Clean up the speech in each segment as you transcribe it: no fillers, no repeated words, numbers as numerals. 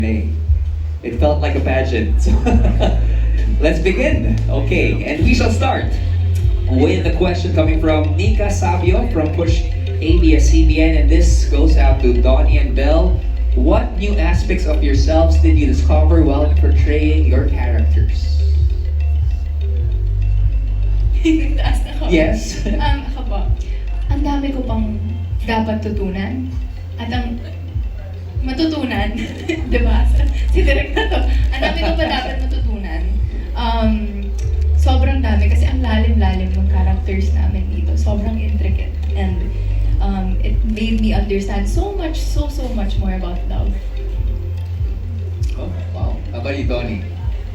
It felt like a pageant. So let's begin. Okay, and we shall start with the question coming from Nika Sabio from Push ABS-CBN, and this goes out to Donnie and Belle. What new aspects of yourselves did you discover while portraying your characters? Taas na ako. Yes. Ako po, ang dami ko pang dapat tutunan. At ang matutunan, di ba? Si Direk na to. Ang dami ko pa dapat matutunan. Sobrang dami kasi ang lalim-lalim ng characters namin dito. Sobrang intricate. And it made me understand so much more about love. Oh, wow. How about you, Donnie?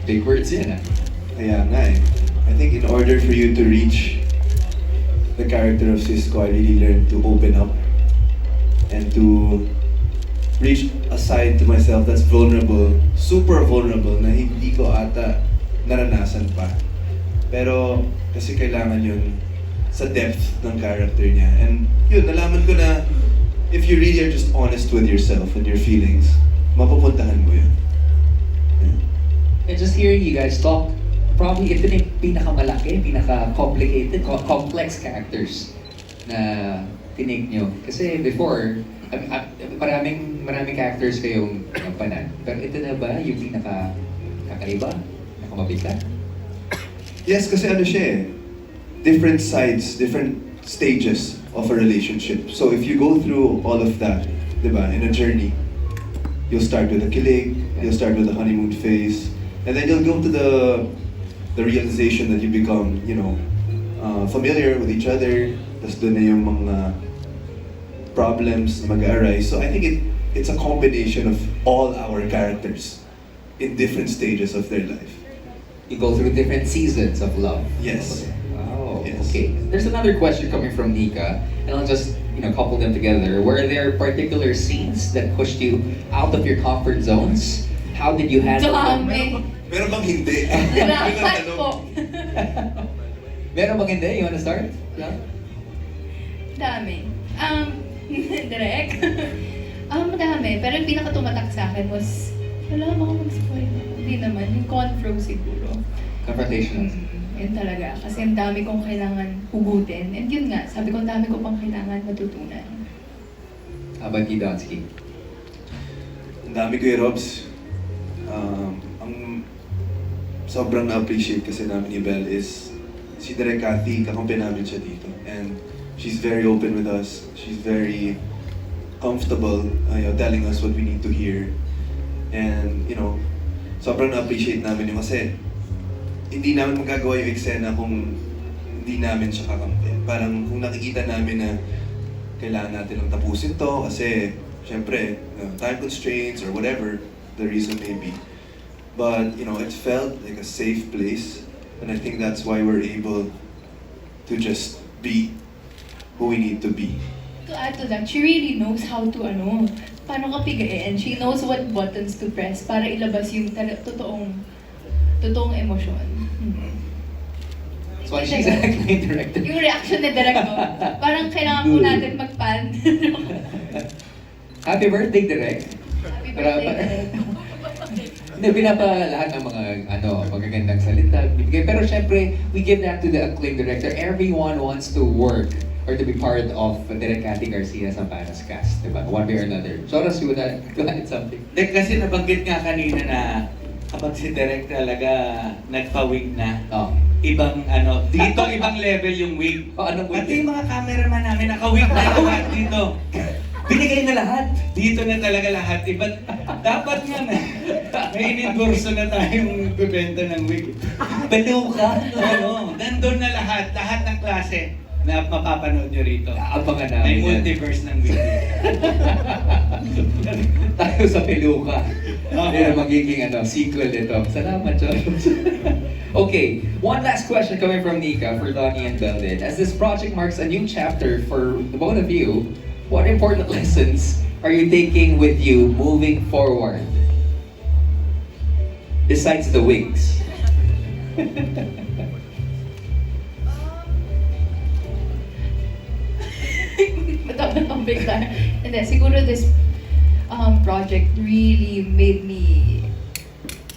Big words yan, ah. Kaya nga eh. I think in order for you to reach the character of Cisco, I really learned to open up and to reach a side to myself that's vulnerable, super vulnerable, na hindi ko ata naranasan pa. Pero kasi kailangan yun sa depth ng character niya. And yun, nalaman ko na if you really are just honest with yourself and your feelings, mapupuntahan mo yun. And just hearing you guys talk, probably ito na yung pinakamalaki, pinaka-complicated, complex characters na tinake nyo. Kasi before, maraming characters kayong panan. Pero ito na ba yung pinaka-kakaiba? Pinaka-mabigat? Yes, kasi ano siya eh, different sides, different stages of a relationship. So if you go through all of that, di ba, in a journey, you'll start with a kilig, you'll start with the honeymoon phase, and then you'll go to the realization that you become, familiar with each other, tas doon na yung mga problems na mag-arise. So I think it's a combination of all our characters in different stages of their life. You go through different seasons of love. Yes. Oh, Yes. okay. There's another question coming from Nika, and I'll just couple them together. Were there particular scenes that pushed you out of your comfort zones? How did you handle them? Dami. Meron bang hindi? Lahat po. Meron bang hindi? You wanna start? Yeah? Dami. Direk. Madami. Pero yung pinaka-tumatak sa akin was, wala baka mag-spoil. Hindi naman. Yung confro siguro. Confrontational. Yun talaga. Kasi ang dami kong kailangan hugutin. And yun nga, sabi ko ang dami ko pang kailangan matutunan. How about you, Donsky? Ang dami ko Robs. Ang sobrang na-appreciate kasi namin ni Belle is si Direk Cathy, kakampi namin siya dito. And she's very open with us. She's very comfortable telling us what we need to hear. And, sobrang na-appreciate namin yun kasi hindi namin magagawa yung eksena kung hindi namin siya kakampi. Parang kung nakikita namin na kailangan natin lang tapusin to kasi syempre, time constraints or whatever the reason may be. But, it felt like a safe place, and I think that's why we're able to just be who we need to be. To add to that, she really knows how to paano ka pigain. She knows what buttons to press para ilabas yung totoong emosyon. That's why she's an acting director. Yung reaction ni Direk ko, parang kailangan po natin mag-pan. Happy birthday, Direk. Happy birthday, Direk. Hindi, pinapalahat ng mga magagandang salita. Pero syempre, we give that to the acclaimed director. Everyone wants to work or to be part of Direk Cathy Garcia Sampanas cast, diba? One way or another. Soros, you would add something? Kasi nabanggit nga kanina na kapag si Direk talaga nagpa-wig na, Oh. ibang dito ibang level yung wig. Anong wig? Pati yung mga cameraman namin naka-wig na lahat dito. Binigay na lahat. Dito na talaga lahat. Dapat nga may inendorso na tayong bibenta ng wig. Peluka? Nandun na lahat ng klase na mapapanood nyo rito. Abangan namin May yan. multiverse ng wig. Tayo sa peluka. Yan ang magiging sequel nito. Salamat, Charles. Okay, one last question coming from Nika for Donnie and Belle. As this project marks a new chapter for the both of you, what important lessons are you taking with you moving forward? Besides the wigs. Matapang bigla. Hindi, siguro project really made me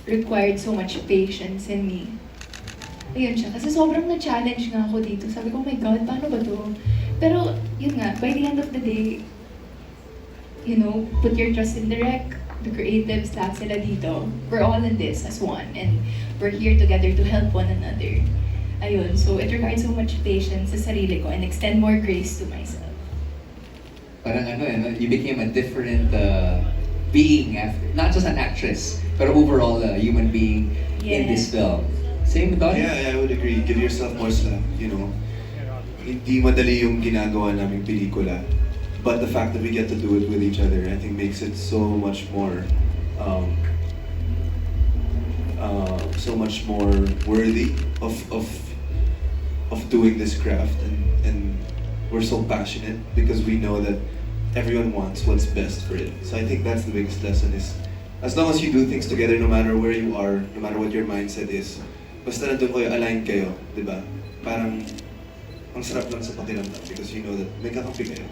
required so much patience in me. Ayun siya. Kasi sobrang na-challenge nga ako dito. Sabi ko, oh my God, paano ba to? Pero, yun nga, by the end of the day, you know, put your trust in the rec, the creatives, lahat sila dito. We're all in this as one. And we're here together to help one another. Ayun, so it required so much patience sa sarili ko and extend more grace to myself. Parang ano you became a different being after, not just an actress, but overall a human being in this film. Same with Donnie? Yeah, I would agree. Give yourself more slack, you know. Hindi madali yung ginagawa naming pelikula. But the fact that we get to do it with each other, I think makes it so much more worthy of doing this craft, and we're so passionate because we know that everyone wants what's best for it. So I think that's the biggest lesson is, as long as you do things together, no matter where you are, no matter what your mindset is, basta nandun kayo, align kayo, di ba? Parang, ang sarap lang sa pakiramdam because you know that may kakampi kayo.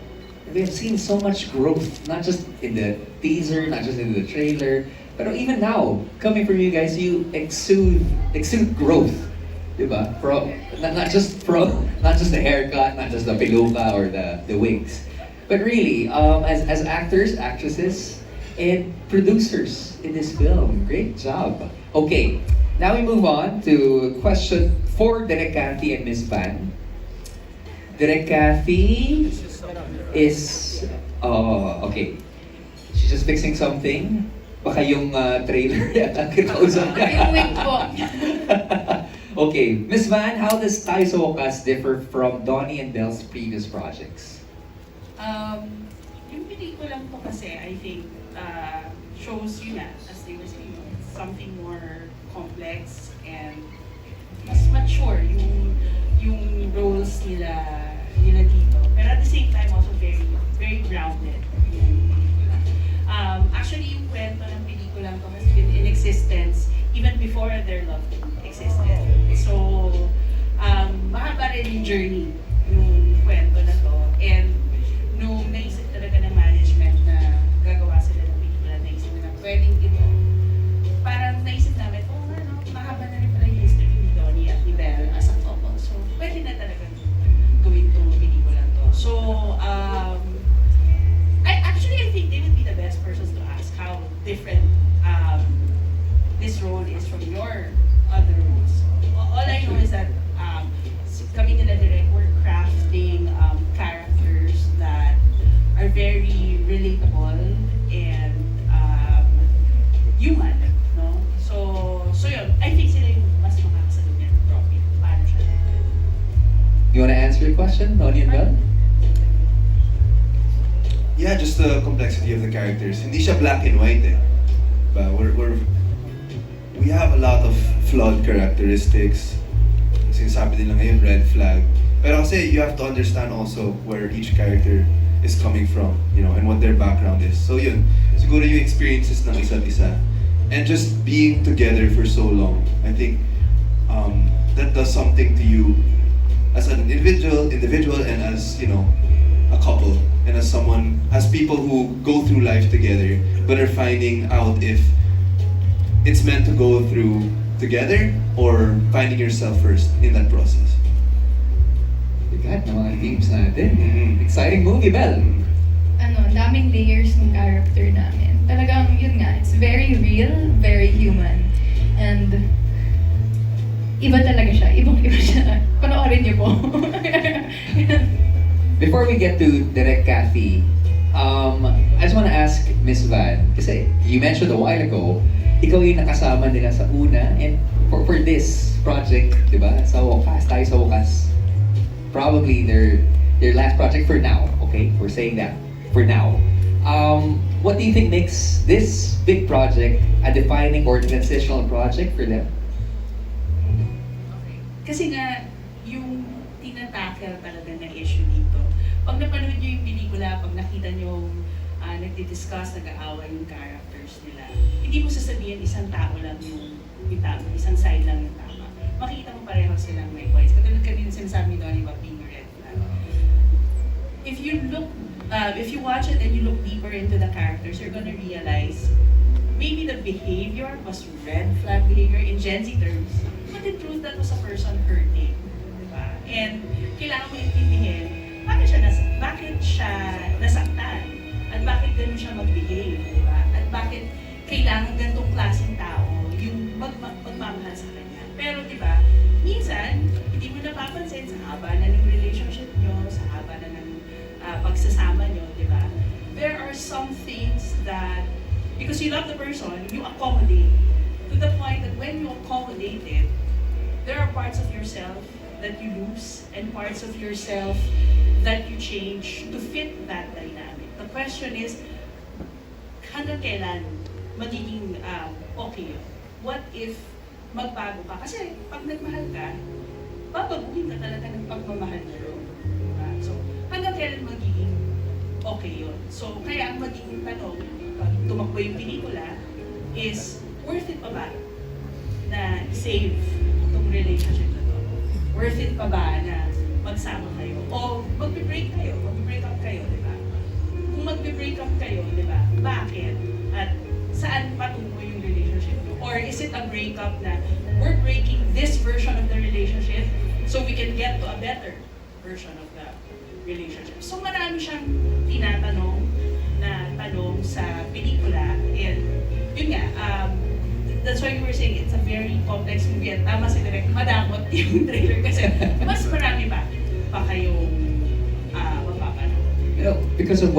We have seen so much growth, not just in the teaser, not just in the trailer, but even now, coming from you guys, you exude growth, diba? Not just the haircut, not just the peluca or the wigs, but really, as actors, actresses, and producers in this film. Great job. Okay, now we move on to question for Direk Cathy and Miss Van. Direk Cathy is, okay. She's just fixing something. Baka yung trailer yata kinausap ka. Yung wig po. Okay, Miss Van, how does Tayo sa Wakas differ from Donnie and Belle's previous projects? Yung pelikulang to kasi, I think, shows you na, as they were saying, something more complex and mas mature yung roles nila dito. Pero at the same time, also very, very grounded. Actually, yung kwento ng pelikulang to has been in existence even before their love team existed. So, mahaba rin yung journey yung kwento na to. And nung naisip talaga ng management na gagawa sila ng pelikula, naisip na pwedeng parang naisip namin, mahaba na rin pala yung history ni Donnie at ni Belle as a couple. So, pwede na talaga gawin itong pelikula to. So, I think they would be the best persons to ask how different this role is from your other roles. All I know is that kami nila direct, we're crafting characters that are very relatable and human, no? So yun, I think sila yung mas makakasagot niya ng Robin. Paano siya? You wanna answer your question, Donnie and Belle? Yeah, just the complexity of the characters. Hindi siya black and white eh. But we have a lot of flawed characteristics. Sinasabi nila ngayon, red flag. Pero kasi you have to understand also where each character is coming from, you know, and what their background is. So yun, siguro yung experiences ng isa't isa. And just being together for so long, I think that does something to you as an individual and as, you know, a couple. And as people who go through life together, but are finding out if it's meant to go through together or finding yourself first in that process. Bigat ng mga themes natin. Mhm. Exciting movie, Belle. Daming layers ng character namin. Talagang, yun nga, it's very real, very human. And, iba talaga siya. Ibang-iba siya. Panoorin niyo po. Before we get to Direk Cathy, I just want to ask Miss Van, kasi you mentioned a while ago, ikaw yung nakasama nila sa una, and for this project, di ba, sa Wakas, Tayo sa Wakas, probably their last project for now, okay? We're saying that, for now. What do you think makes this big project a defining or transitional project for them? Okay. Kasi nga, yung tinatackle talaga na issue dito, pag napanood nyo yung pelikula, pag nakita nyo nagdi-discuss, nag-aaway yung characters nila, hindi mo sasabihin isang tao lang yung tama, isang side lang yung tama. Makikita mo pareho silang may points. Katulad kanina sinasabi ni Donnie about being a red flag. If you look if you watch it and you look deeper into the characters, you're gonna realize maybe the behavior was red flag behavior in Gen Z terms, but in truth, that was a person hurting. Diba? And kailangan mo intindihin bakit siya nasaktan at bakit ganun siya mag-behave, diba? At bakit kailangan ganitong klaseng tao yung magmamahal sa kanya. Pero diba, minsan, hindi mo napapansin sa haba na ng relationship nyo, sa haba na ng pagsasama nyo, diba? There are some things that, because you love the person, you accommodate to the point that when you accommodate it, there are parts of yourself that you lose and parts of yourself that you change to fit that dynamic. The question is, hanggang kailan magiging okay yun? What if magbago ka? Kasi pag nagmahal ka, babaguhin ka talaga ng pagmamahal na yun. Diba? So, hanggang kailan magiging okay yun? So, kaya ang magiging tanong, pag tumakbo yung pelikula, is worth it pa ba na save itong relationship na to? Worth it pa ba na magsama kayo? O magbe-break kayo? Magbe-break up kayo, di ba? Kung magbe-break up kayo, di ba? Bakit? At saan patungo yung relationship nyo? Or is it a breakup na we're breaking this version of the relationship so we can get to a better version of the relationship? So marami siyang tinatanong na tanong sa pelikula, and yun nga, that's why we were saying it's a very complex movie, at tama si Direk, madamot yung trailer kasi mas marami pa kayong mapapanood. You know, because of